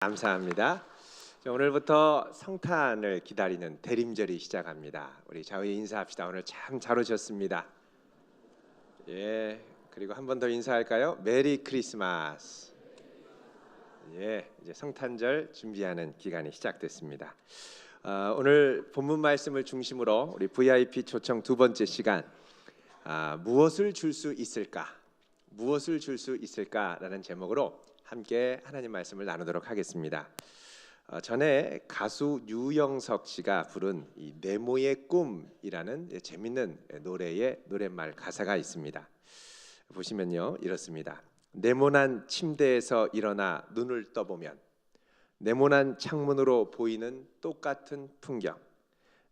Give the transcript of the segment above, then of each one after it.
감사합니다. 오늘부터 성탄을 기다리는 대림절이 시작합니다. 우리 자의 인사합시다. 오늘 참 잘 오셨습니다. 예, 그리고 한 번 더 인사할까요? 메리 크리스마스. 예, 이제 성탄절 준비하는 기간이 시작됐습니다. 오늘 본문 말씀을 중심으로 우리 VIP 초청 두 번째 시간, 무엇을 줄 수 있을까? 무엇을 줄 수 있을까라는 제목으로 함께 하나님 말씀을 나누도록 하겠습니다. 전에 가수 유영석 씨가 부른 이 네모의 꿈이라는 재밌는 노래의 노랫말 가사가 있습니다. 보시면요, 이렇습니다. 네모난 침대에서 일어나 눈을 떠보면 네모난 창문으로 보이는 똑같은 풍경,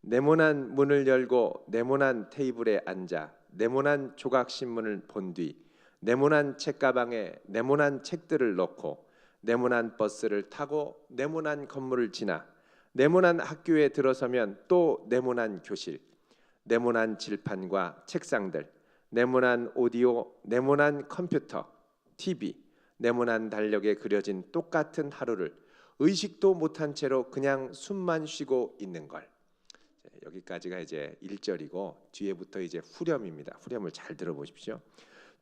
네모난 문을 열고 네모난 테이블에 앉아 네모난 조각 신문을 본 뒤 네모난 책가방에 네모난 책들을 넣고 네모난 버스를 타고 네모난 건물을 지나 네모난 학교에 들어서면 또 네모난 교실, 네모난 칠판과 책상들, 네모난 오디오, 네모난 컴퓨터, TV, 네모난 달력에 그려진 똑같은 하루를 의식도 못한 채로 그냥 숨만 쉬고 있는 걸. 여기까지가 이제 1절이고 뒤에부터 이제 후렴입니다. 후렴을 잘 들어보십시오.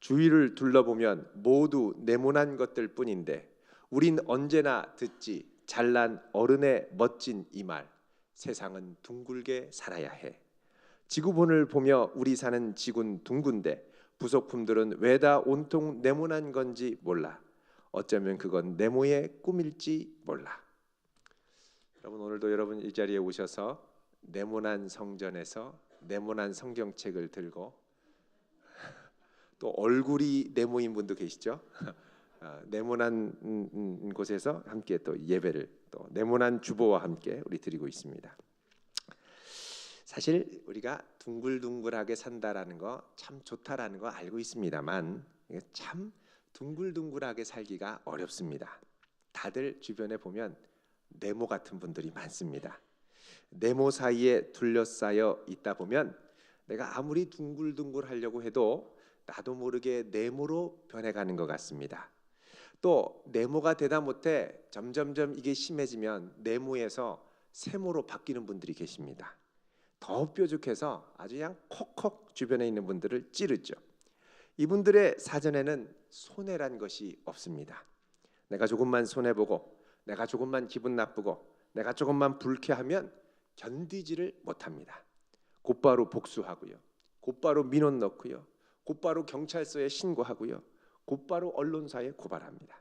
주위를 둘러보면 모두 네모난 것들 뿐인데 우린 언제나 듣지 잘난 어른의 멋진 이 말, 세상은 둥글게 살아야 해. 지구본을 보며 우리 사는 지구는 둥근데 부속품들은 왜 다 온통 네모난 건지 몰라. 어쩌면 그건 네모의 꿈일지 몰라. 여러분, 오늘도 여러분 이 자리에 오셔서 네모난 성전에서 네모난 성경책을 들고 또 얼굴이 네모인 분도 계시죠. 네모난 곳에서 함께 또 예배를 또 네모난 주보와 함께 우리 드리고 있습니다. 사실 우리가 둥글둥글하게 산다라는 거 참 좋다라는 거 알고 있습니다만 참 둥글둥글하게 살기가 어렵습니다. 다들 주변에 보면 네모 같은 분들이 많습니다. 네모 사이에 둘러싸여 있다 보면 내가 아무리 둥글둥글 하려고 해도 나도 모르게 네모로 변해가는 것 같습니다. 또 네모가 되다 못해 점점점 이게 심해지면 네모에서 세모로 바뀌는 분들이 계십니다. 더 뾰족해서 아주 그냥 콕콕 주변에 있는 분들을 찌르죠. 이분들의 사전에는 손해란 것이 없습니다. 내가 조금만 손해보고 내가 조금만 기분 나쁘고 내가 조금만 불쾌하면 견디지를 못합니다. 곧바로 복수하고요, 곧바로 민원 넣고요, 곧바로 경찰서에 신고하고요, 곧바로 언론사에 고발합니다.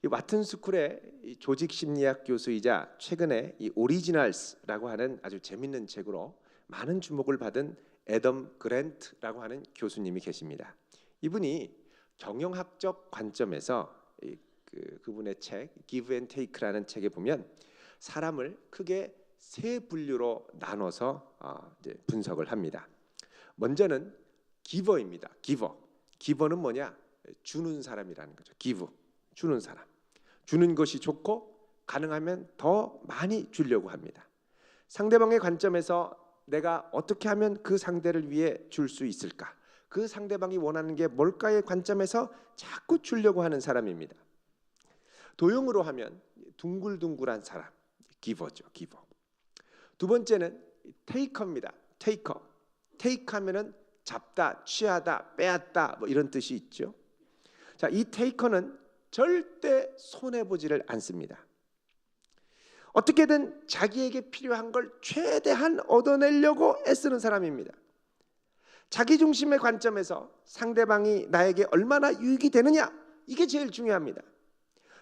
이 와튼 스쿨의 조직 심리학 교수이자 최근에 이 오리지널스라고 하는 아주 재밌는 책으로 많은 주목을 받은 애덤 그랜트라고 하는 교수님이 계십니다. 이분이 경영학적 관점에서 그분의 책 Give and Take라는 책에 보면 사람을 크게 세 분류로 나눠서 이제 분석을 합니다. 먼저는 기버입니다. 기버는 뭐냐? 주는 사람이라는 거죠. 기브, 주는 사람. 주는 것이 좋고 가능하면 더 많이 주려고 합니다. 상대방의 관점에서 내가 어떻게 하면 그 상대를 위해 줄 수 있을까? 그 상대방이 원하는 게 뭘까의 관점에서 자꾸 주려고 하는 사람입니다. 도형으로 하면 둥글둥글한 사람, 기버죠. 기버. 두 번째는 테이커입니다. 테이크 하면은 잡다, 취하다, 빼앗다 뭐 이런 뜻이 있죠. 자, 이 테이커는 절대 손해 보지를 않습니다. 어떻게든 자기에게 필요한 걸 최대한 얻어내려고 애쓰는 사람입니다. 자기 중심의 관점에서 상대방이 나에게 얼마나 유익이 되느냐, 이게 제일 중요합니다.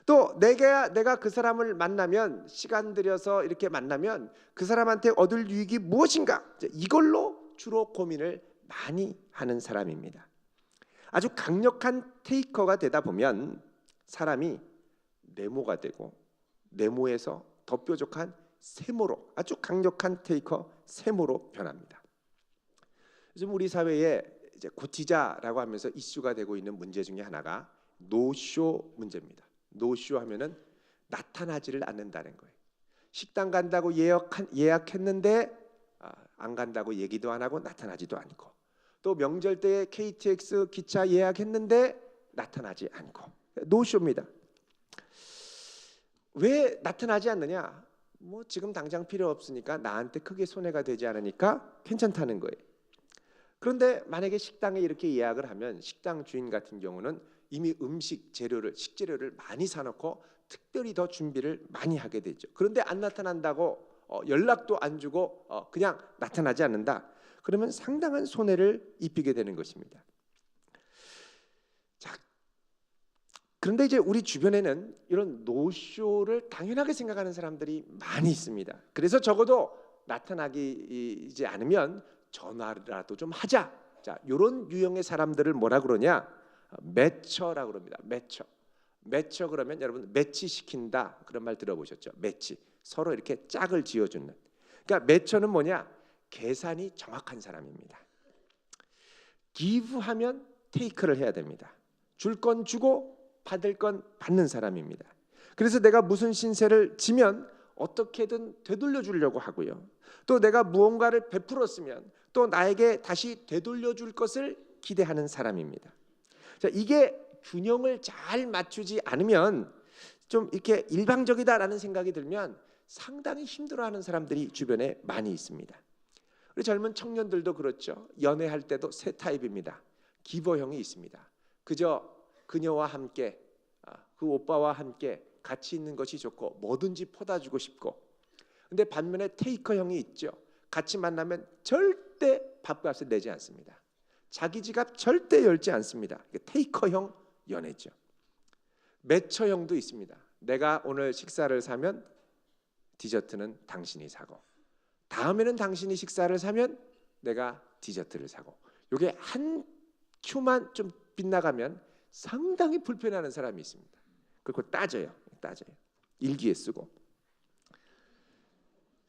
또 내가 그 사람을 만나면, 시간 들여서 이렇게 만나면 그 사람한테 얻을 유익이 무엇인가, 이걸로 주로 고민을 많이 하는 사람입니다. 아주 강력한 테이커가 되다 보면 사람이 네모가 되고 네모에서 더 뾰족한 세모로, 아주 강력한 테이커 세모로 변합니다. 요즘 우리 사회에 이제 고티자라고 하면서 이슈가 되고 있는 문제 중에 하나가 노쇼 문제입니다. 노쇼 하면은 나타나지를 않는다는 거예요. 식당 간다고 예약했는데 안 간다고 얘기도 안 하고 나타나지도 않고, 또 명절 때에 KTX 기차 예약했는데 나타나지 않고, 노쇼입니다. 왜 나타나지 않느냐? 뭐 지금 당장 필요 없으니까, 나한테 크게 손해가 되지 않으니까 괜찮다는 거예요. 그런데 만약에 식당에 이렇게 예약을 하면 식당 주인 같은 경우는 이미 식재료를 많이 사놓고 특별히 더 준비를 많이 하게 되죠. 그런데 안 나타난다고 연락도 안 주고 그냥 나타나지 않는다. 그러면 상당한 손해를 입히게 되는 것입니다. 자, 그런데 이제 우리 주변에는 이런 노쇼를 당연하게 생각하는 사람들이 많이 있습니다. 그래서 적어도 나타나지 않으면 전화라도 좀 하자. 자, 이런 유형의 사람들을 뭐라 그러냐? 매처라고 그럽니다. 매처 그러면 여러분 매치시킨다, 그런 말 들어보셨죠? 매치, 서로 이렇게 짝을 지어주는. 그러니까 매처는 뭐냐? 계산이 정확한 사람입니다. 기브하면 테이크를 해야 됩니다. 줄 건 주고 받을 건 받는 사람입니다. 그래서 내가 무슨 신세를 지면 어떻게든 되돌려 주려고 하고요. 또 내가 무언가를 베풀었으면 또 나에게 다시 되돌려 줄 것을 기대하는 사람입니다. 자, 이게 균형을 잘 맞추지 않으면 좀 이렇게 일방적이다라는 생각이 들면 상당히 힘들어하는 사람들이 주변에 많이 있습니다. 우리 젊은 청년들도 그렇죠. 연애할 때도 세 타입입니다. 기버형이 있습니다. 그저 그녀와 함께, 그 오빠와 함께 같이 있는 것이 좋고 뭐든지 퍼다 주고 싶고. 근데 반면에 테이커형이 있죠. 같이 만나면 절대 밥값을 내지 않습니다. 자기 지갑 절대 열지 않습니다. 테이커형 연애죠. 매처형도 있습니다. 내가 오늘 식사를 사면 디저트는 당신이 사고, 다음에는 당신이 식사를 사면 내가 디저트를 사고. 이게 한 큐만 좀 빗나가면 상당히 불편해하는 사람이 있습니다. 그리고 따져요. 일기에 쓰고.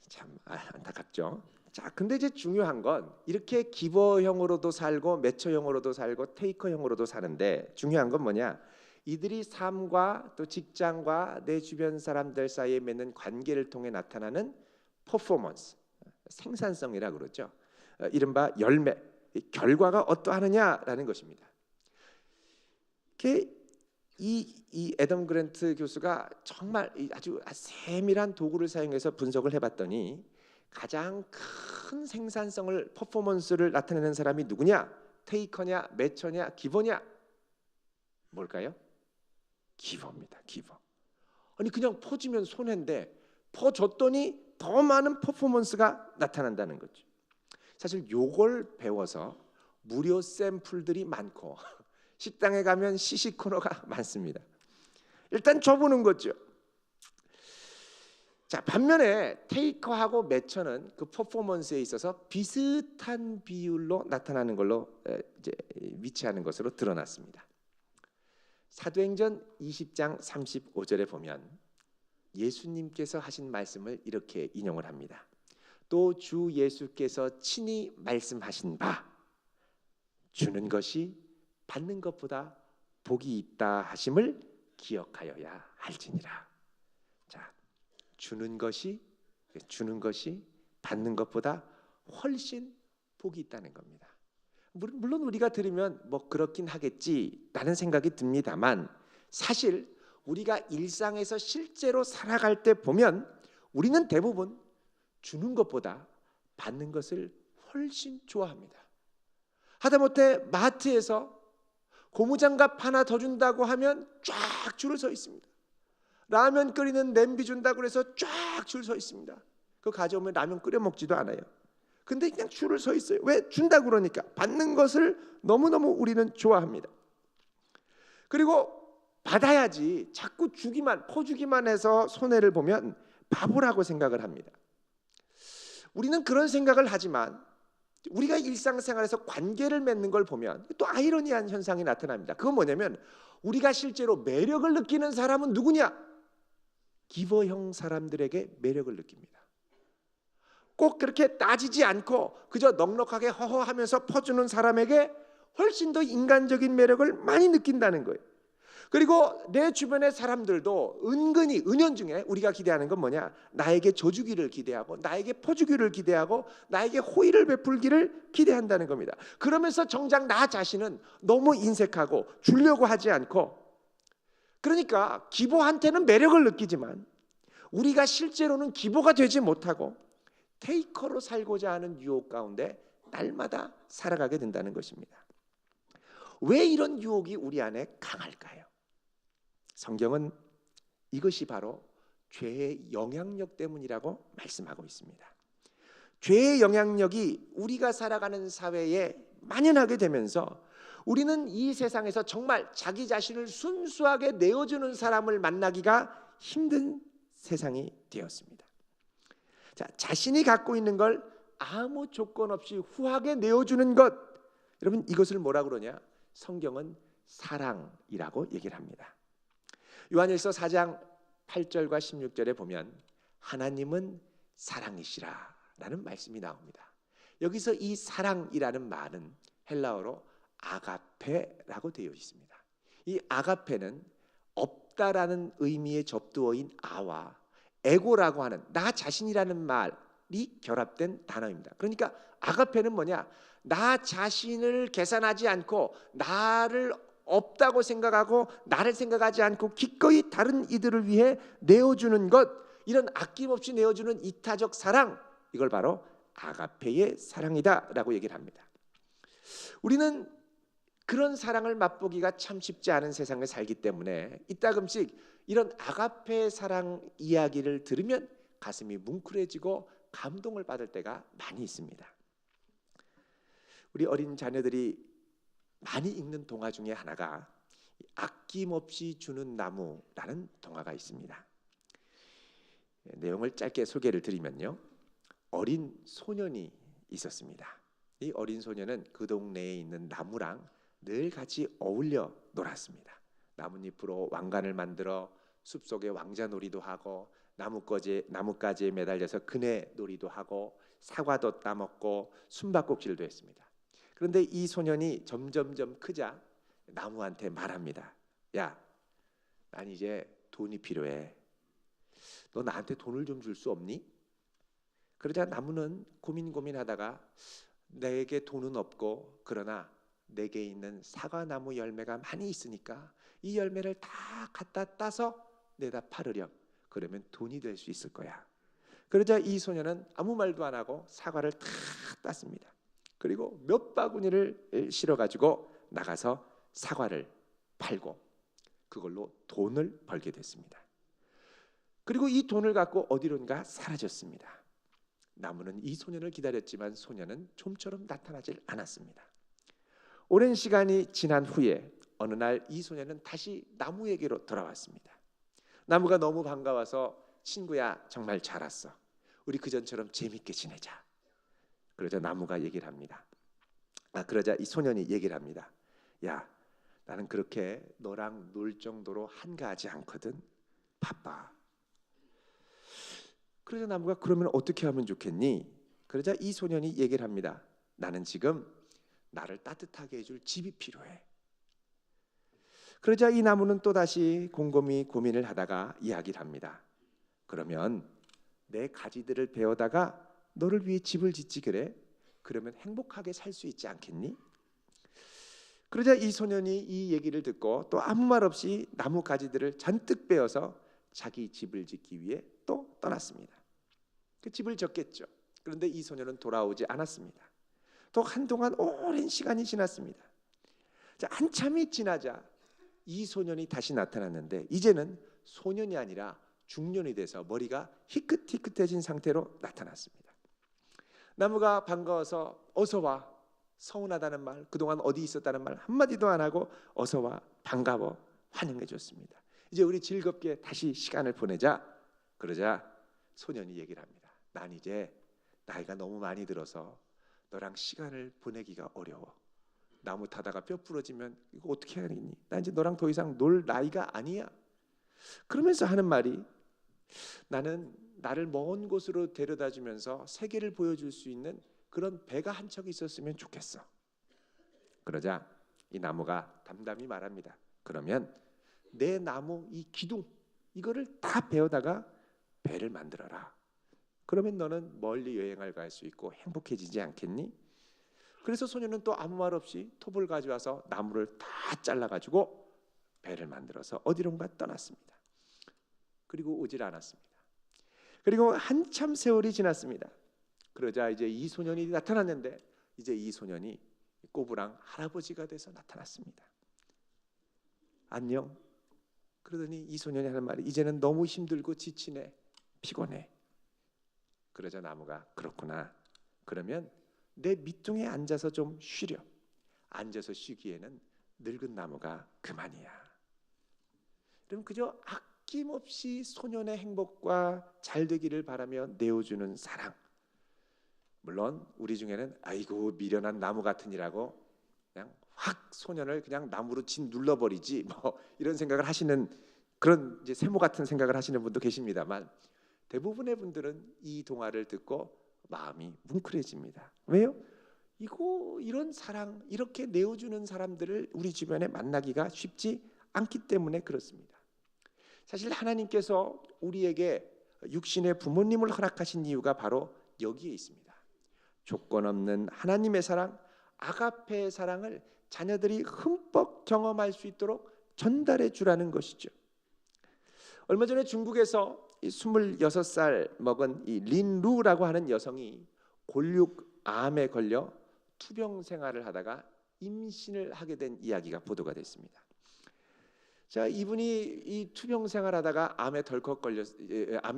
참 안타깝죠. 자, 근데 이제 중요한 건 이렇게 기버형으로도 살고 매처형으로도 살고 테이커형으로도 사는데, 중요한 건 뭐냐? 이들이 삶과 또 직장과 내 주변 사람들 사이에 맺는 관계를 통해 나타나는 퍼포먼스, 생산성이라 그러죠. 이른바 열매, 결과가 어떠하느냐라는 것입니다. 이 애덤 그랜트 교수가 정말 아주 세밀한 도구를 사용해서 분석을 해봤더니 가장 큰 생산성을, 퍼포먼스를 나타내는 사람이 누구냐? 테이커냐, 매처냐, 기버냐? 뭘까요? 기버입니다. 기버. 아니 그냥 퍼주면 손해인데 퍼줬더니 더 많은 퍼포먼스가 나타난다는 거죠. 사실 요걸 배워서 무료 샘플들이 많고 식당에 가면 시식 코너가 많습니다. 일단 줘보는 거죠. 자, 반면에 테이커하고 매처는 그 퍼포먼스에 있어서 비슷한 비율로 나타나는 걸로 이제 위치하는 것으로 드러났습니다. 사도행전 20장 35절에 보면 예수님께서 하신 말씀을 이렇게 인용을 합니다. 또 주 예수께서 친히 말씀하신 바, 주는 것이 받는 것보다 복이 있다 하심을 기억하여야 할지니라. 자, 주는 것이 받는 것보다 훨씬 복이 있다는 겁니다. 물론 우리가 들으면 뭐 그렇긴 하겠지라는 생각이 듭니다만, 사실 우리가 일상에서 실제로 살아갈 때 보면 우리는 대부분 주는 것보다 받는 것을 훨씬 좋아합니다. 하다못해 마트에서 고무장갑 하나 더 준다고 하면 쫙 줄을 서 있습니다. 라면 끓이는 냄비 준다고 해서 쫙 줄 서 있습니다. 그거 가져오면 라면 끓여 먹지도 않아요. 근데 그냥 줄을 서 있어요. 왜? 준다고 그러니까. 받는 것을 너무너무 우리는 좋아합니다. 그리고 받아야지 자꾸 퍼주기만 해서 손해를 보면 바보라고 생각을 합니다. 우리는 그런 생각을 하지만 우리가 일상생활에서 관계를 맺는 걸 보면 또 아이러니한 현상이 나타납니다. 그건 뭐냐면 우리가 실제로 매력을 느끼는 사람은 누구냐? 기버형 사람들에게 매력을 느낍니다. 꼭 그렇게 따지지 않고 그저 넉넉하게 허허하면서 퍼주는 사람에게 훨씬 더 인간적인 매력을 많이 느낀다는 거예요. 그리고 내 주변의 사람들도 은근히 은연중에 우리가 기대하는 건 뭐냐? 나에게 줘주기를 기대하고 나에게 퍼주기를 기대하고 나에게 호의를 베풀기를 기대한다는 겁니다. 그러면서 정작 나 자신은 너무 인색하고 주려고 하지 않고, 그러니까 기버한테는 매력을 느끼지만 우리가 실제로는 기보가 되지 못하고 테이커로 살고자 하는 유혹 가운데 날마다 살아가게 된다는 것입니다. 왜 이런 유혹이 우리 안에 강할까요? 성경은 이것이 바로 죄의 영향력 때문이라고 말씀하고 있습니다. 죄의 영향력이 우리가 살아가는 사회에 만연하게 되면서 우리는 이 세상에서 정말 자기 자신을 순수하게 내어주는 사람을 만나기가 힘든 세상이 되었습니다. 자, 자신이 갖고 있는 걸 아무 조건 없이 후하게 내어주는 것, 여러분 이것을 뭐라 그러냐? 성경은 사랑이라고 얘기를 합니다. 요한일서 4장 8절과 16절에 보면 하나님은 사랑이시라 라는 말씀이 나옵니다. 여기서 이 사랑이라는 말은 헬라어로 아가페라고 되어 있습니다. 이 아가페는 없다라는 의미의 접두어인 아와 에고라고 하는 나 자신이라는 말이 결합된 단어입니다. 그러니까 아가페는 뭐냐? 나 자신을 계산하지 않고 나를 없다고 생각하고 나를 생각하지 않고 기꺼이 다른 이들을 위해 내어주는 것, 이런 아낌없이 내어주는 이타적 사랑, 이걸 바로 아가페의 사랑이다라고 얘기를 합니다. 우리는 그런 사랑을 맛보기가 참 쉽지 않은 세상에 살기 때문에 이따금씩 이런 아가페 사랑 이야기를 들으면 가슴이 뭉클해지고 감동을 받을 때가 많이 있습니다. 우리 어린 자녀들이 많이 읽는 동화 중에 하나가 아낌없이 주는 나무라는 동화가 있습니다. 내용을 짧게 소개를 드리면요, 어린 소년이 있었습니다. 이 어린 소년은 그 동네에 있는 나무랑 늘 같이 어울려 놀았습니다. 나뭇잎으로 왕관을 만들어 숲속에 왕자놀이도 하고 나뭇가지에 매달려서 그네놀이도 하고 사과도 따먹고 숨바꼭질도 했습니다. 그런데 이 소년이 점점점 크자 나무한테 말합니다. 야, 난 이제 돈이 필요해. 너 나한테 돈을 좀 줄 수 없니? 그러자 나무는 고민하다가 내게 돈은 없고 그러나 내게 있는 사과나무 열매가 많이 있으니까 이 열매를 다 갖다 따서 내다 팔으렴. 그러면 돈이 될 수 있을 거야. 그러자 이 소년은 아무 말도 안 하고 사과를 다 땄습니다. 그리고 몇 바구니를 실어가지고 나가서 사과를 팔고 그걸로 돈을 벌게 됐습니다. 그리고 이 돈을 갖고 어디론가 사라졌습니다. 나무는 이 소년을 기다렸지만 소년은 좀처럼 나타나질 않았습니다. 오랜 시간이 지난 후에 어느 날 이 소년은 다시 나무에게로 돌아왔습니다. 나무가 너무 반가워서 친구야, 정말 잘 왔어. 우리 그전처럼 재밌게 지내자. 그러자 나무가 얘기를 합니다. 그러자 이 소년이 얘기를 합니다. 야, 나는 그렇게 너랑 놀 정도로 한가하지 않거든. 바빠. 그러자 나무가 그러면 어떻게 하면 좋겠니? 그러자 이 소년이 얘기를 합니다. 나는 지금 나를 따뜻하게 해줄 집이 필요해. 그러자 이 나무는 또다시 곰곰이 고민을 하다가 이야기를 합니다. 그러면 내 가지들을 베어다가 너를 위해 집을 짓지 그래? 그러면 행복하게 살 수 있지 않겠니? 그러자 이 소년이 이 얘기를 듣고 또 아무 말 없이 나무 가지들을 잔뜩 베어서 자기 집을 짓기 위해 또 떠났습니다. 그 집을 졌겠죠. 그런데 이 소년은 돌아오지 않았습니다. 또 한동안 오랜 시간이 지났습니다. 자, 한참이 지나자 이 소년이 다시 나타났는데 이제는 소년이 아니라 중년이 돼서 머리가 희끗희끗해진 상태로 나타났습니다. 나무가 반가워서 어서 와, 서운하다는 말, 그동안 어디 있었다는 말 한마디도 안 하고 어서 와, 반가워, 환영해 줬습니다. 이제 우리 즐겁게 다시 시간을 보내자. 그러자 소년이 얘기를 합니다. 난 이제 나이가 너무 많이 들어서 너랑 시간을 보내기가 어려워. 나무 타다가 뼈 부러지면 이거 어떻게 하겠니? 나 이제 너랑 더 이상 놀 나이가 아니야. 그러면서 하는 말이 나는 나를 먼 곳으로 데려다 주면서 세계를 보여줄 수 있는 그런 배가 한 척 있었으면 좋겠어. 그러자 이 나무가 담담히 말합니다. 그러면 내 나무 이 기둥 이거를 다 베어다가 배를 만들어라. 그러면 너는 멀리 여행을 갈 수 있고 행복해지지 않겠니? 그래서 소년은 또 아무 말 없이 톱을 가져와서 나무를 다 잘라가지고 배를 만들어서 어디론가 떠났습니다. 그리고 오질 않았습니다. 그리고 한참 세월이 지났습니다. 그러자 이제 이 소년이 나타났는데, 이제 이 소년이 꼬부랑 할아버지가 돼서 나타났습니다. 안녕. 그러더니 이 소년이 하는 말이, 이제는 너무 힘들고 지치네, 피곤해. 그러자 나무가, 그렇구나. 그러면 내 밑둥에 앉아서 좀 쉬렴. 앉아서 쉬기에는 늙은 나무가 그만이야. 그럼 그저 아낌없이 소년의 행복과 잘 되기를 바라며 내어주는 사랑. 물론 우리 중에는 아이고 미련한 나무 같으니라고 그냥 확 소년을 그냥 나무로 진 눌러버리지 뭐 이런 생각을 하시는, 그런 이제 세모 같은 생각을 하시는 분도 계십니다만, 대부분의 분들은 이 동화를 듣고 마음이 뭉클해집니다. 왜요? 이런 사랑, 이렇게 내어주는 사람들을 우리 주변에 만나기가 쉽지 않기 때문에 그렇습니다. 사실 하나님께서 우리에게 육신의 부모님을 허락하신 이유가 바로 여기에 있습니다. 조건 없는 하나님의 사랑, 아가페의 사랑을 자녀들이 흠뻑 경험할 수 있도록 전달해 주라는 것이죠. 얼마 전에 중국에서 26살 먹은 이 린루라고 하는 여성이 골육암에 걸려 투병 생활을 하다가 임신을 하게 된 이야기가 보도가 됐습니다. 자, 이분이 이 투병 생활하다가 암에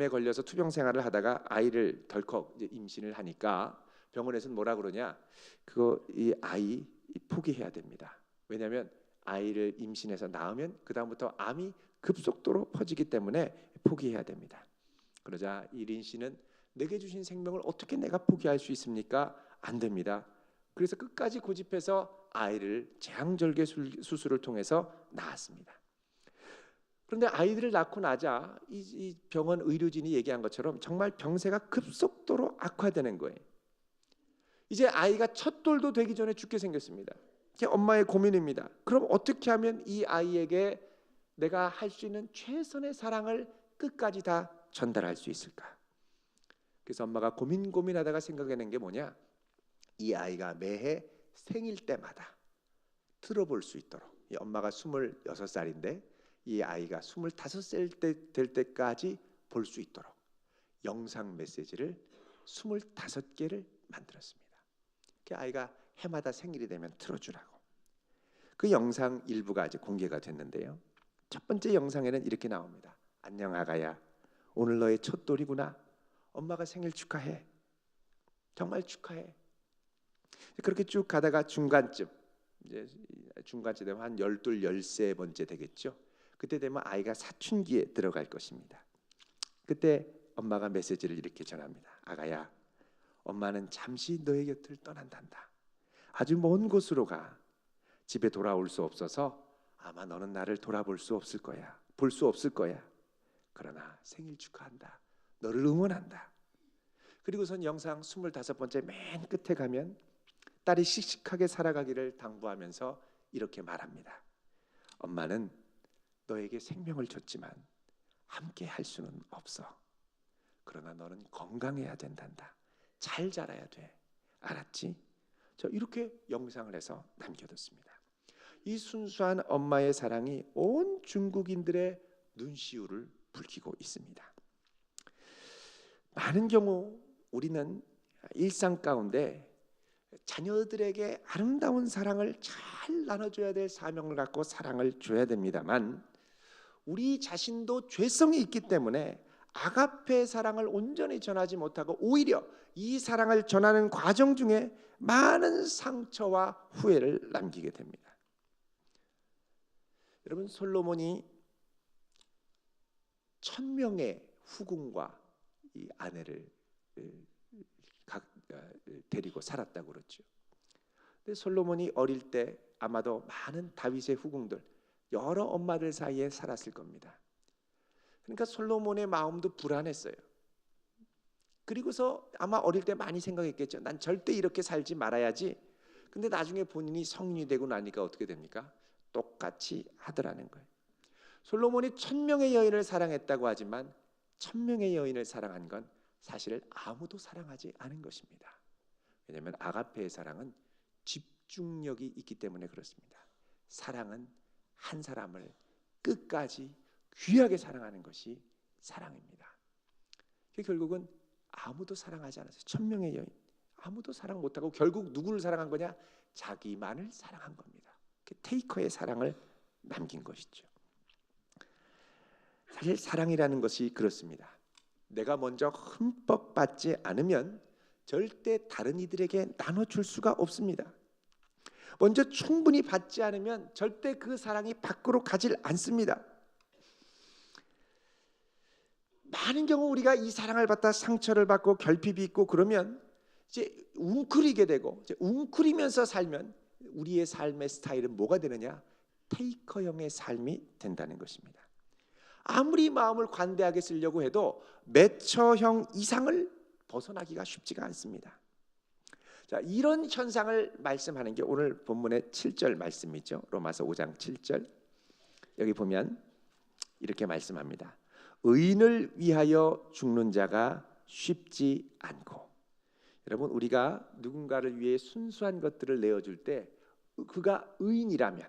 걸려서 투병 생활을 하다가 아이를 덜컥 임신을 하니까 병원에서는 뭐라 그러냐? 이 아이 포기해야 됩니다. 왜냐하면 아이를 임신해서 낳으면 그 다음부터 암이 급속도로 퍼지기 때문에 포기해야 됩니다. 그러자 이 린 씨는, 내게 주신 생명을 어떻게 내가 포기할 수 있습니까? 안 됩니다. 그래서 끝까지 고집해서 아이를 제왕절개 수술을 통해서 낳았습니다. 그런데 아이들을 낳고 나자 이 병원 의료진이 얘기한 것처럼 정말 병세가 급속도로 악화되는 거예요. 이제 아이가 첫 돌도 되기 전에 죽게 생겼습니다. 이게 엄마의 고민입니다. 그럼 어떻게 하면 이 아이에게 내가 할 수 있는 최선의 사랑을 끝까지 다 전달할 수 있을까? 그래서 엄마가 고민하다가 생각해낸 게 뭐냐? 이 아이가 매해 생일 때마다 들어볼 수 있도록, 이 엄마가 26살인데 이 아이가 25살 될 때까지 볼 수 있도록 영상 메시지를 25개를 만들었습니다. 그 아이가 해마다 생일이 되면 틀어주라고. 그 영상 일부가 아직 공개가 됐는데요. 첫 번째 영상에는 이렇게 나옵니다. 안녕 아가야, 오늘 너의 첫 돌이구나. 엄마가 생일 축하해. 정말 축하해. 그렇게 쭉 가다가 중간쯤 되면 한 12, 13번째 되겠죠. 그때 되면 아이가 사춘기에 들어갈 것입니다. 그때 엄마가 메시지를 이렇게 전합니다. 아가야, 엄마는 잠시 너의 곁을 떠난단다. 아주 먼 곳으로 가. 집에 돌아올 수 없어서 아마 너는 나를 돌아볼 수 없을 거야. 볼 수 없을 거야. 그러나 생일 축하한다. 너를 응원한다. 그리고선 영상 25번째 맨 끝에 가면 딸이 씩씩하게 살아가기를 당부하면서 이렇게 말합니다. 엄마는 너에게 생명을 줬지만 함께 할 수는 없어. 그러나 너는 건강해야 된단다. 잘 자라야 돼. 알았지? 이렇게 영상을 해서 남겨뒀습니다. 이 순수한 엄마의 사랑이 온 중국인들의 눈시울을 붉히고 있습니다. 많은 경우 우리는 일상 가운데 자녀들에게 아름다운 사랑을 잘 나눠줘야 될 사명을 갖고 사랑을 줘야 됩니다만, 우리 자신도 죄성이 있기 때문에 아가페의 사랑을 온전히 전하지 못하고 오히려 이 사랑을 전하는 과정 중에 많은 상처와 후회를 남기게 됩니다. 여러분, 솔로몬이 1000명의 후궁과 이 아내를 데리고 살았다고 그랬죠. 근데 솔로몬이 어릴 때 아마도 많은 다윗의 후궁들, 여러 엄마들 사이에 살았을 겁니다. 그러니까 솔로몬의 마음도 불안했어요. 그리고서 아마 어릴 때 많이 생각했겠죠. 난 절대 이렇게 살지 말아야지. 근데 나중에 본인이 성인이 되고 나니까 어떻게 됩니까? 똑같이 하더라는 거예요. 솔로몬이 1000명의 여인을 사랑했다고 하지만 1000명의 여인을 사랑한 건 사실 아무도 사랑하지 않은 것입니다. 왜냐하면 아가페의 사랑은 집중력이 있기 때문에 그렇습니다. 사랑은 한 사람을 끝까지 귀하게 사랑하는 것이 사랑입니다. 결국은 아무도 사랑하지 않았어요. 1000명의 여인 아무도 사랑 못하고 결국 누구를 사랑한 거냐? 자기만을 사랑한 겁니다. 테이커의 사랑을 남긴 것이죠. 사실 사랑이라는 것이 그렇습니다. 내가 먼저 흠뻑 받지 않으면 절대 다른 이들에게 나눠줄 수가 없습니다. 먼저 충분히 받지 않으면 절대 그 사랑이 밖으로 가질 않습니다. 많은 경우 우리가 이 사랑을 받다 상처를 받고 결핍이 있고 그러면 이제 웅크리게 되고 이제 웅크리면서 살면 우리의 삶의 스타일은 뭐가 되느냐? 테이커형의 삶이 된다는 것입니다. 아무리 마음을 관대하게 쓰려고 해도 매처형 이상을 벗어나기가 쉽지가 않습니다. 자, 이런 현상을 말씀하는 게 오늘 본문의 7절 말씀이죠. 로마서 5장 7절. 여기 보면 이렇게 말씀합니다. 의인을 위하여 죽는 자가 쉽지 않고. 여러분, 우리가 누군가를 위해 순수한 것들을 내어줄 때 그가 의인이라면,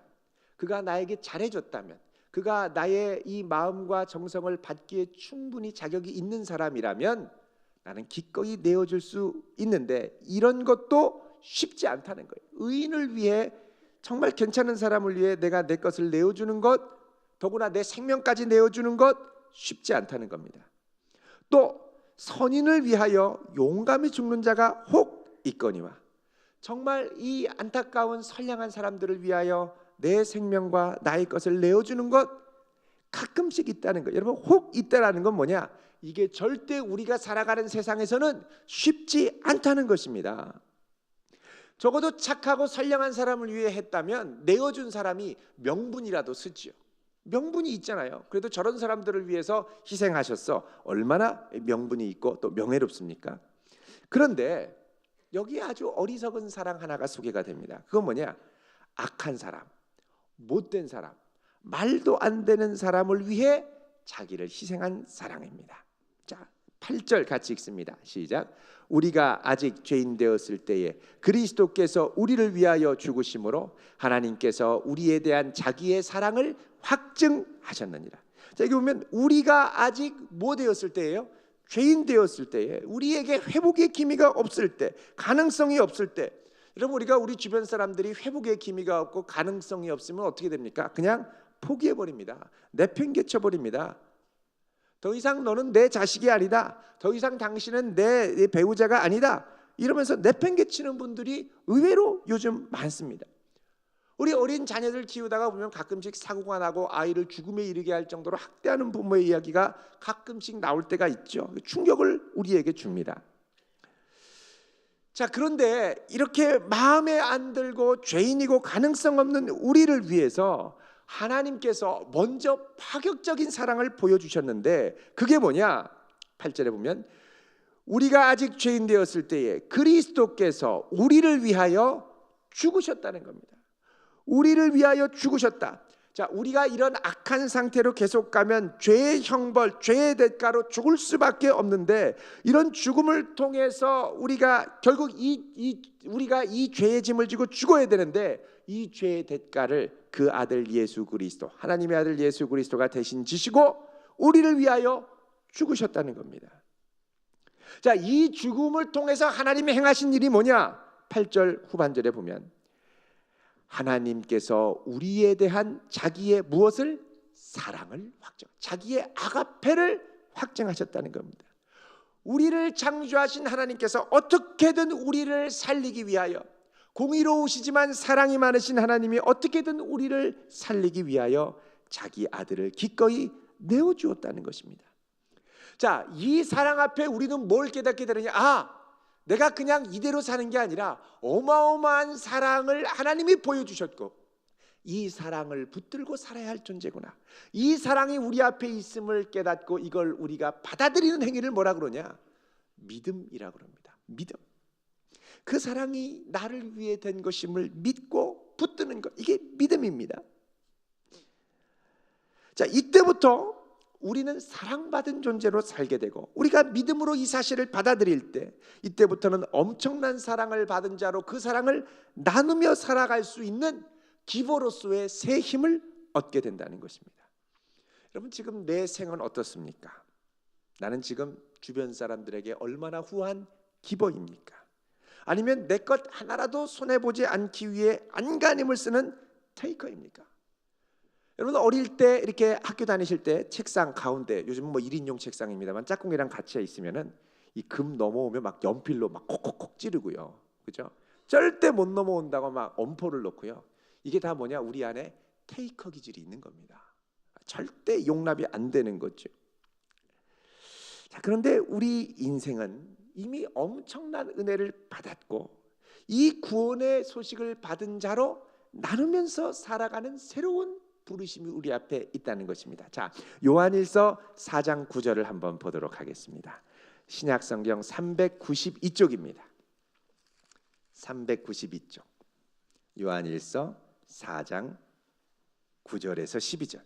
그가 나에게 잘해줬다면, 그가 나의 이 마음과 정성을 받기에 충분히 자격이 있는 사람이라면 나는 기꺼이 내어줄 수 있는데 이런 것도 쉽지 않다는 거예요. 의인을 위해, 정말 괜찮은 사람을 위해 내가 내 것을 내어주는 것, 더구나 내 생명까지 내어주는 것 쉽지 않다는 겁니다. 또 선인을 위하여 용감히 죽는 자가 혹 있거니와. 정말 이 안타까운 선량한 사람들을 위하여 내 생명과 나의 것을 내어주는 것 가끔씩 있다는 거예요. 여러분, 혹 있다라는 건 뭐냐? 이게 절대 우리가 살아가는 세상에서는 쉽지 않다는 것입니다. 적어도 착하고 선량한 사람을 위해 했다면 내어준 사람이 명분이라도 쓰지요. 명분이 있잖아요. 그래도 저런 사람들을 위해서 희생하셨어. 얼마나 명분이 있고 또 명예롭습니까? 그런데 여기에 아주 어리석은 사랑 하나가 소개가 됩니다. 그건 뭐냐? 악한 사람, 못된 사람, 말도 안 되는 사람을 위해 자기를 희생한 사랑입니다. 자, 8절 같이 읽습니다. 시작. 우리가 아직 죄인 되었을 때에 그리스도께서 우리를 위하여 죽으심으로 하나님께서 우리에 대한 자기의 사랑을 확증하셨느니라. 자, 여기 보면 우리가 아직 뭐 되었을 때예요? 죄인 되었을 때에, 우리에게 회복의 기미가 없을 때, 가능성이 없을 때. 여러분, 우리가 우리 주변 사람들이 회복의 기미가 없고 가능성이 없으면 어떻게 됩니까? 그냥 포기해버립니다. 내팽개쳐버립니다. 더 이상 너는 내 자식이 아니다. 더 이상 당신은 내 배우자가 아니다. 이러면서 내팽개치는 분들이 의외로 요즘 많습니다. 우리 어린 자녀들 키우다가 보면 가끔씩 사고가 나고 아이를 죽음에 이르게 할 정도로 학대하는 부모의 이야기가 가끔씩 나올 때가 있죠. 충격을 우리에게 줍니다. 자, 그런데 이렇게 마음에 안 들고 죄인이고 가능성 없는 우리를 위해서 하나님께서 먼저 파격적인 사랑을 보여주셨는데 그게 뭐냐? 8절에 보면 우리가 아직 죄인 되었을 때에 그리스도께서 우리를 위하여 죽으셨다는 겁니다. 우리를 위하여 죽으셨다. 자, 우리가 이런 악한 상태로 계속 가면 죄의 형벌, 죄의 대가로 죽을 수밖에 없는데 이런 죽음을 통해서 우리가 결국 우리가 이 죄의 짐을 지고 죽어야 되는데 이 죄의 대가를 그 아들 예수 그리스도, 하나님의 아들 예수 그리스도가 대신 지시고 우리를 위하여 죽으셨다는 겁니다. 자, 이 죽음을 통해서 하나님이 행하신 일이 뭐냐? 8절 후반절에 보면 하나님께서 우리에 대한 자기의 무엇을? 사랑을 확정, 자기의 아가페를 확정하셨다는 겁니다. 우리를 창조하신 하나님께서 어떻게든 우리를 살리기 위하여, 공의로우시지만 사랑이 많으신 하나님이 어떻게든 우리를 살리기 위하여 자기 아들을 기꺼이 내어주었다는 것입니다. 자, 이 사랑 앞에 우리는 뭘 깨닫게 되느냐? 내가 그냥 이대로 사는 게 아니라 어마어마한 사랑을 하나님이 보여주셨고 이 사랑을 붙들고 살아야 할 존재구나. 이 사랑이 우리 앞에 있음을 깨닫고 이걸 우리가 받아들이는 행위를 뭐라 그러냐? 믿음이라고 그럽니다. 믿음. 그 사랑이 나를 위해 된 것임을 믿고 붙드는 것, 이게 믿음입니다. 자, 이때부터 우리는 사랑받은 존재로 살게 되고 우리가 믿음으로 이 사실을 받아들일 때 이때부터는 엄청난 사랑을 받은 자로 그 사랑을 나누며 살아갈 수 있는 기버로서의 새 힘을 얻게 된다는 것입니다. 여러분, 지금 내 생은 어떻습니까? 나는 지금 주변 사람들에게 얼마나 후한 기버입니까? 아니면 내 것 하나라도 손해보지 않기 위해 안간힘을 쓰는 테이커입니까? 여러분 어릴 때 이렇게 학교 다니실 때 책상 가운데, 요즘은 뭐 1인용 책상입니다만 짝꿍이랑 같이 있으면은 이 금 넘어오면 막 연필로 막 콕콕콕 찌르고요, 그죠? 절대 못 넘어온다고 막 엄포를 놓고요. 이게 다 뭐냐? 우리 안에 테이커 기질이 있는 겁니다. 절대 용납이 안 되는 거죠. 자, 그런데 우리 인생은 이미 엄청난 은혜를 받았고 이 구원의 소식을 받은 자로 나누면서 살아가는 새로운 부르심이 우리 앞에 있다는 것입니다. 자, 요한일서 4장 9절을 한번 보도록 하겠습니다. 신약 성경 392쪽입니다. 392쪽. 요한일서 4장 9절에서 12절.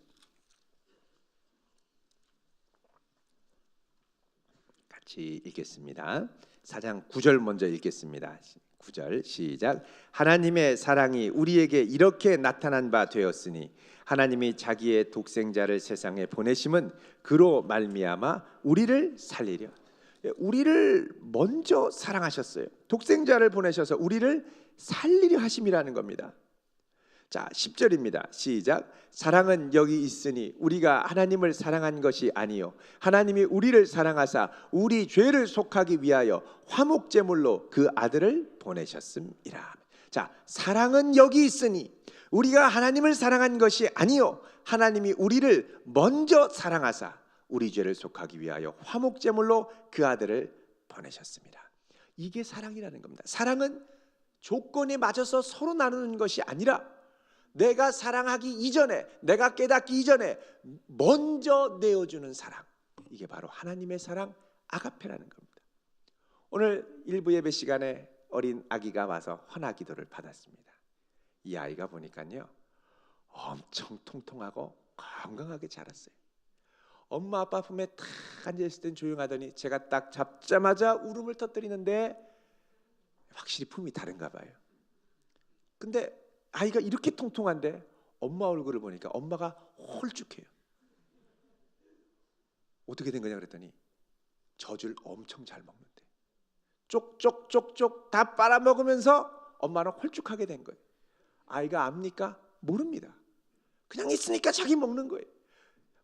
같이 읽겠습니다. 4장 9절 먼저 읽겠습니다. 9절 시작. 하나님의 사랑이 우리에게 이렇게 나타난 바 되었으니 하나님이 자기의 독생자를 세상에 보내심은 그로 말미암아 우리를 살리려. 우리를 먼저 사랑하셨어요. 독생자를 보내셔서 우리를 살리려 하심이라는 겁니다. 자, 10절입니다. 시작. 사랑은 여기 있으니 우리가 하나님을 사랑한 것이 아니요 하나님이 우리를 사랑하사 우리 죄를 속하기 위하여 화목제물로 그 아들을 보내셨음이라. 자, 사랑은 여기 있으니 우리가 하나님을 사랑한 것이 아니요 하나님이 우리를 먼저 사랑하사 우리 죄를 속하기 위하여 화목제물로 그 아들을 보내셨습니다. 이게 사랑이라는 겁니다. 사랑은 조건에 맞아서 서로 나누는 것이 아니라 내가 사랑하기 이전에, 내가 깨닫기 이전에 먼저 내어주는 사랑, 이게 바로 하나님의 사랑, 아가페라는 겁니다. 오늘 일부 예배 시간에 어린 아기가 와서 헌화기도를 받았습니다. 이 아이가 보니까요 엄청 통통하고 건강하게 자랐어요. 엄마 아빠 품에 탁 앉아있을 땐 조용하더니 제가 딱 잡자마자 울음을 터뜨리는데 확실히 품이 다른가 봐요. 근데 아이가 이렇게 통통한데 엄마 얼굴을 보니까 엄마가 홀쭉해요. 어떻게 된 거냐 그랬더니 젖을 엄청 잘 먹는데 쪽쪽쪽쪽 다 빨아먹으면서 엄마는 홀쭉하게 된 거예요. 아이가 압니까? 모릅니다. 그냥 있으니까 자기 먹는 거예요.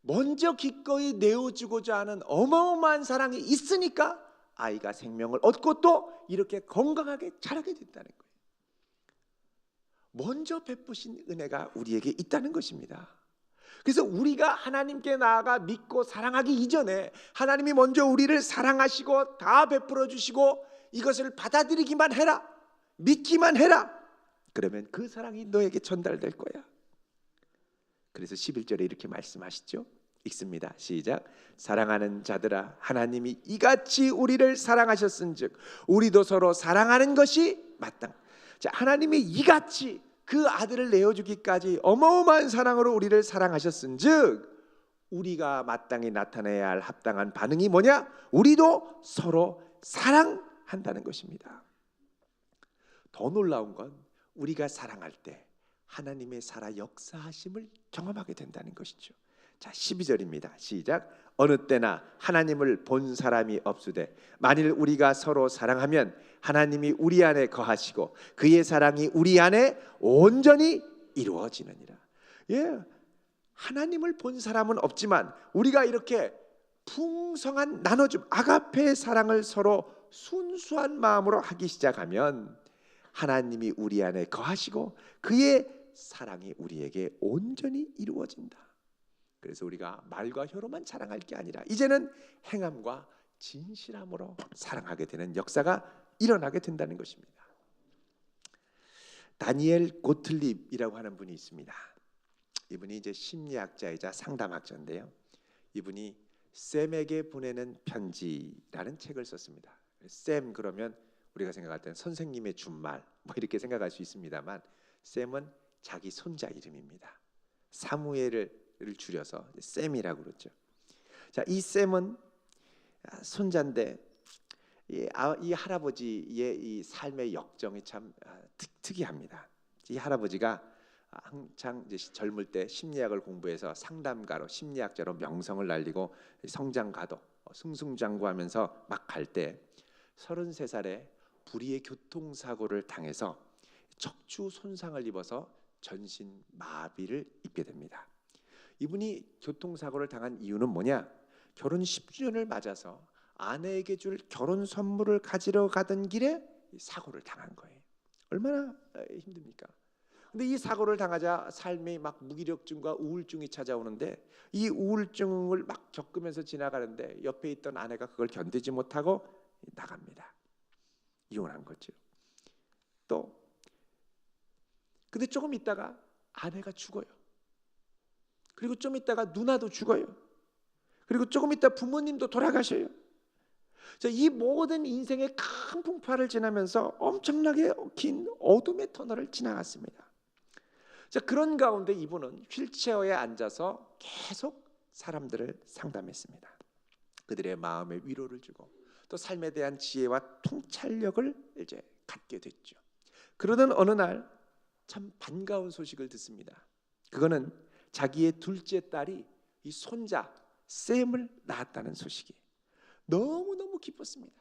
먼저 기꺼이 내어주고자 하는 어마어마한 사랑이 있으니까 아이가 생명을 얻고 또 이렇게 건강하게 자라게 됐다는 거예요. 먼저 베푸신 은혜가 우리에게 있다는 것입니다. 그래서 우리가 하나님께 나아가 믿고 사랑하기 이전에 하나님이 먼저 우리를 사랑하시고 다 베풀어 주시고 이것을 받아들이기만 해라, 믿기만 해라, 그러면 그 사랑이 너에게 전달될 거야. 그래서 11절에 이렇게 말씀하시죠. 읽습니다. 시작. 사랑하는 자들아 하나님이 이같이 우리를 사랑하셨은즉 우리도 서로 사랑하는 것이 마땅. 자, 하나님이 이같이 그 아들을 내어주기까지 어마어마한 사랑으로 우리를 사랑하셨은즉 우리가 마땅히 나타내야 할 합당한 반응이 뭐냐? 우리도 서로 사랑한다는 것입니다. 더 놀라운 건 우리가 사랑할 때 하나님의 살아 역사하심을 경험하게 된다는 것이죠. 자, 12절입니다. 시작. 어느 때나 하나님을 본 사람이 없으되 만일 우리가 서로 사랑하면 하나님이 우리 안에 거하시고 그의 사랑이 우리 안에 온전히 이루어지느니라. 예, 하나님을 본 사람은 없지만 우리가 이렇게 풍성한 나눠줌, 아가페의 사랑을 서로 순수한 마음으로 하기 시작하면 하나님이 우리 안에 거하시고 그의 사랑이 우리에게 온전히 이루어진다. 그래서 우리가 말과 혀로만 사랑할 게 아니라 이제는 행함과 진실함으로 사랑하게 되는 역사가 일어나게 된다는 것입니다. 다니엘 고틀립이라고 하는 분이 있습니다. 이분이 이제 심리학자이자 상담학자인데요. 이분이 샘에게 보내는 편지라는 책을 썼습니다. 샘 그러면 우리가 생각할 때는 선생님의 준말 뭐 이렇게 생각할 수 있습니다만 샘은 자기 손자 이름입니다. 사무엘을 줄여서 샘이라고 그러죠. 자, 이 샘은 손자인데 이 할아버지의 이 삶의 역정이 참 특이합니다. 이 할아버지가 한창 이제 젊을 때 심리학을 공부해서 상담가로 심리학자로 명성을 날리고 성장가도 승승장구하면서 막 갈 때 33살에 불의의 교통사고를 당해서 척추 손상을 입어서 전신 마비를 입게 됩니다. 이분이 교통사고를 당한 이유는 뭐냐? 결혼 10주년을 맞아서 아내에게 줄 결혼 선물을 가지러 가던 길에 사고를 당한 거예요. 얼마나 힘듭니까? 근데 이 사고를 당하자 삶에 막 무기력증과 우울증이 찾아오는데 이 우울증을 막 겪으면서 지나가는데 옆에 있던 아내가 그걸 견디지 못하고 나갑니다. 이혼한 거죠. 또 근데 조금 있다가 아내가 죽어요. 그리고 좀 있다가 누나도 죽어요. 그리고 조금 있다 부모님도 돌아가셔요. 자, 이 모든 인생의 큰 풍파를 지나면서 엄청나게 긴 어둠의 터널을 지나갔습니다. 자, 그런 가운데 이분은 휠체어에 앉아서 계속 사람들을 상담했습니다. 그들의 마음에 위로를 주고 또 삶에 대한 지혜와 통찰력을 이제 갖게 됐죠. 그러던 어느 날 참 반가운 소식을 듣습니다. 그거는 자기의 둘째 딸이 이 손자 샘을 낳았다는 소식이 너무너무 기뻤습니다.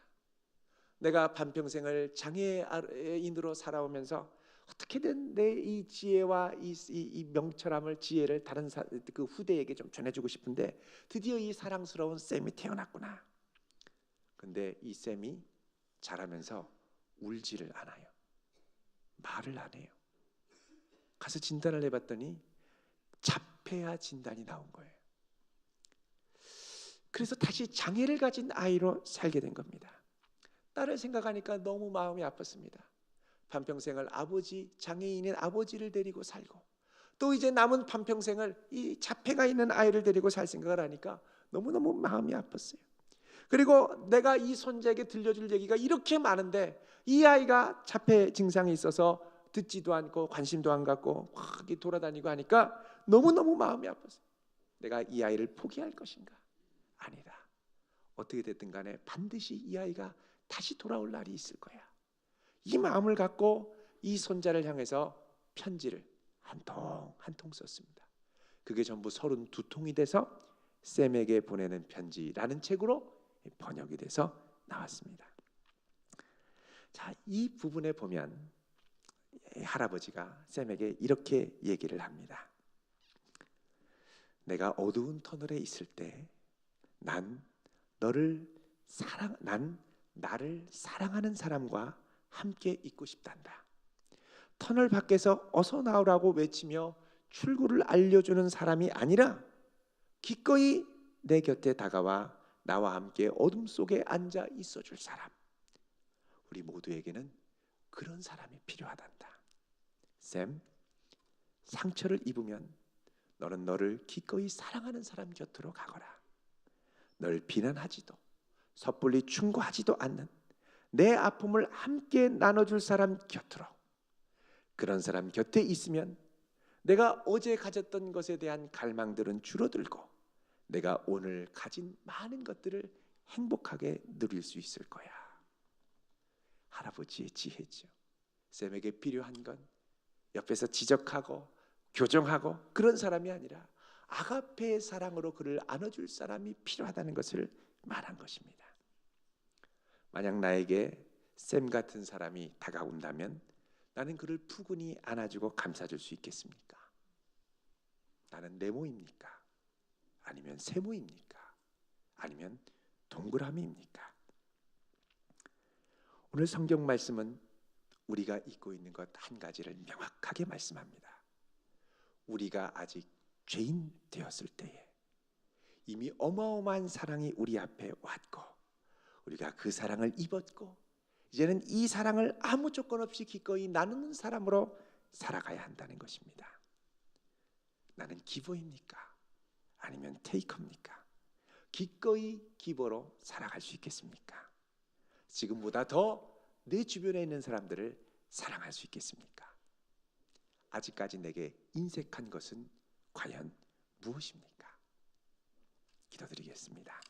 내가 반평생을 장애인으로 살아오면서 어떻게든 내 이 지혜와 이 명철함을 지혜를 다른 그 후대에게 좀 전해주고 싶은데 드디어 이 사랑스러운 샘이 태어났구나. 근데 이 샘이 자라면서 울지를 않아요. 말을 안 해요. 가서 진단을 해봤더니 자폐아 진단이 나온 거예요. 그래서 다시 장애를 가진 아이로 살게 된 겁니다. 딸을 생각하니까 너무 마음이 아팠습니다. 반평생을 장애인인 아버지를 데리고 살고 또 이제 남은 반평생을 이 자폐가 있는 아이를 데리고 살 생각을 하니까 너무너무 마음이 아팠어요. 그리고 내가 이 손자에게 들려줄 얘기가 이렇게 많은데 이 아이가 자폐 증상이 있어서 듣지도 않고 관심도 안 갖고 막 돌아다니고 하니까 너무너무 마음이 아팠어요. 내가 이 아이를 포기할 것인가? 아니다. 어떻게 됐든 간에 반드시 이 아이가 다시 돌아올 날이 있을 거야. 이 마음을 갖고 이 손자를 향해서 편지를 한 통 한 통 썼습니다. 그게 전부 32통이 돼서 샘에게 보내는 편지라는 책으로 번역이 돼서 나왔습니다. 자, 이 부분에 보면 할아버지가 샘에게 이렇게 얘기를 합니다. 내가 어두운 터널에 있을 때 난 나를 사랑하는 사람과 함께 있고 싶단다. 터널 밖에서 어서 나오라고 외치며 출구를 알려주는 사람이 아니라 기꺼이 내 곁에 다가와 나와 함께 어둠 속에 앉아 있어줄 사람. 우리 모두에게는 그런 사람이 필요하단다. 샘, 상처를 입으면 너는 너를 기꺼이 사랑하는 사람 곁으로 가거라. 널 비난하지도 섣불리 충고하지도 않는 내 아픔을 함께 나눠줄 사람 곁으로. 그런 사람 곁에 있으면 내가 어제 가졌던 것에 대한 갈망들은 줄어들고 내가 오늘 가진 많은 것들을 행복하게 누릴 수 있을 거야. 할아버지의 지혜죠. 샘에게 필요한 건 옆에서 지적하고 교정하고 그런 사람이 아니라 아가페의 사랑으로 그를 안아줄 사람이 필요하다는 것을 말한 것입니다. 만약 나에게 샘 같은 사람이 다가온다면 나는 그를 푸근히 안아주고 감싸줄 수 있겠습니까? 나는 네모입니까? 아니면 세모입니까? 아니면 동그라미입니까? 오늘 성경 말씀은 우리가 잊고 있는 것 한 가지를 명확하게 말씀합니다. 우리가 아직 죄인 되었을 때에 이미 어마어마한 사랑이 우리 앞에 왔고 우리가 그 사랑을 입었고 이제는 이 사랑을 아무 조건 없이 기꺼이 나누는 사람으로 살아가야 한다는 것입니다. 나는 기버입니까? 아니면 테이커입니까? 기꺼이 기버로 살아갈 수 있겠습니까? 지금보다 더 내 주변에 있는 사람들을 사랑할 수 있겠습니까? 아직까지 내게 인색한 것은 과연 무엇입니까? 기도드리겠습니다.